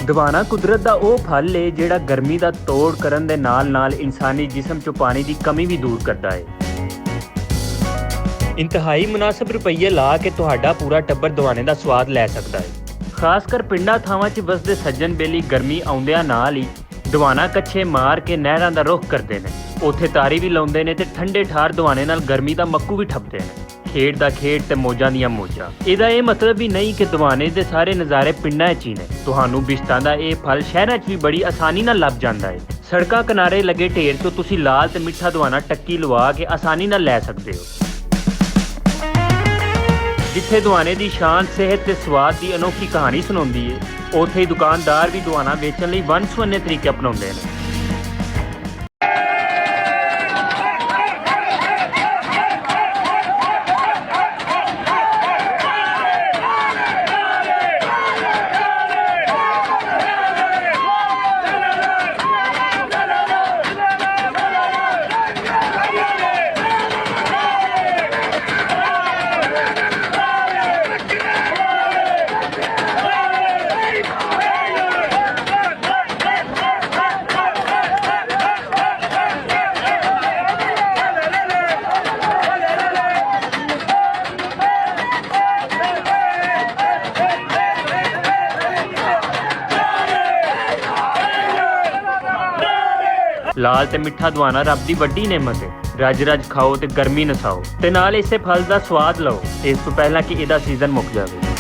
दवाना कुदरत दा ਉਹ ਫਲ ਹੈ ਜਿਹੜਾ ਗਰਮੀ ਦਾ ਤੋੜ ਕਰਨ ਦੇ ਨਾਲ-ਨਾਲ ਇਨਸਾਨੀ ਜਿਸਮ 'ਚੋਂ ਪਾਣੀ ਦੀ ਕਮੀ ਵੀ ਦੂਰ ਕਰਦਾ ਹੈ। ਇੰਤਹਾਈ ਮੁਨਾਸਬ ਰੁਪਈਏ ਲਾ ਕੇ ਤੁਹਾਡਾ ਪੂਰਾ ਟੱਬਰ ਦਵਾਨੇ ਦਾ ਸਵਾਦ ਲੈ ਸਕਦਾ ਹੈ। ਖਾਸ ਕਰ ਪਿੰਡਾਂ ਥਾਵਾਂ 'ਚ ਵਸਦੇ ਸੱਜਣ ਬੇਲੀ ਗਰਮੀ ਆਉਂਦਿਆਂ ਨਾਲ ਹੀ ਦਵਾਨਾ ਕੱਛੇ ਮਾਰ ਕੇ ਨਹਿਰਾਂ ਦਾ ਰੁੱਖ ਕਰਦੇ ਨੇ। ਉੱਥੇ ਤਾਰੀ ਵੀ ਲਾਉਂਦੇ ਨੇ ਤੇ ਠੰਡੇ ਠਾਰ ਦਵਾਨੇ ਨਾਲ ਗਰਮੀ ਦਾ ਮੱਕੂ ਵੀ ਠੱਪਦੇ ਨੇ। ਖੇਡ ਦਾ ਖੇਡ ਤੇ ਮੌਜਾਂ ਦੀਆਂ ਮੌਜਾਂ। ਇਹਦਾ ਇਹ ਮਤਲਬ ਵੀ ਨਹੀਂ ਕਿ ਦਵਾਨੇ ਦੇ ਸਾਰੇ ਨਜ਼ਾਰੇ ਪਿੰਡਾਂ 'ਚ ਹੀ ਨੇ। ਤੁਹਾਨੂੰ ਬਿਸ਼ਤਾਂ ਦਾ ਇਹ ਫਲ ਸ਼ਹਿਰਾਂ 'ਚ ਵੀ ਬੜੀ ਆਸਾਨੀ ਨਾਲ ਲੱਭ ਜਾਂਦਾ ਹੈ। ਸੜਕਾਂ ਕਿਨਾਰੇ ਲੱਗੇ ਢੇਰ ਤੋਂ ਤੁਸੀਂ ਲਾਲ ਤੇ ਮਿੱਠਾ ਦਵਾਨਾ ਟੱਕੀ ਲਵਾ ਕੇ ਆਸਾਨੀ ਨਾਲ ਲੈ ਸਕਦੇ ਹੋ। ਜਿੱਥੇ ਦਵਾਨੇ ਦੀ ਸ਼ਾਨ ਸਿਹਤ ਤੇ ਸਵਾਦ ਦੀ ਅਨੋਖੀ ਕਹਾਣੀ ਸੁਣਾਉਂਦੀ ਹੈ, ਉੱਥੇ ਹੀ ਦੁਕਾਨਦਾਰ ਵੀ ਦਵਾਨਾ ਵੇਚਣ ਲਈ ਵੰਨ-ਸੁਵੰਨੇ ਤਰੀਕੇ ਅਪਣਾਉਂਦੇ ਨੇ। ਲਾਲ ਤੇ ਮਿੱਠਾ ਦਵਾਨਾ ਰੱਬ ਦੀ ਵੱਡੀ ਨੇਮਤ ਹੈ। ਰੱਜ ਰੱਜ ਖਾਓ ਤੇ ਗਰਮੀ ਨਸਾਓ ਤੇ ਨਾਲ ਇਸੇ ਫਲ ਦਾ ਸਵਾਦ ਲਓ ਇਸ ਤੋਂ ਪਹਿਲਾਂ ਕਿ ਇਹਦਾ ਸੀਜ਼ਨ ਮੁੱਕ ਜਾਵੇ।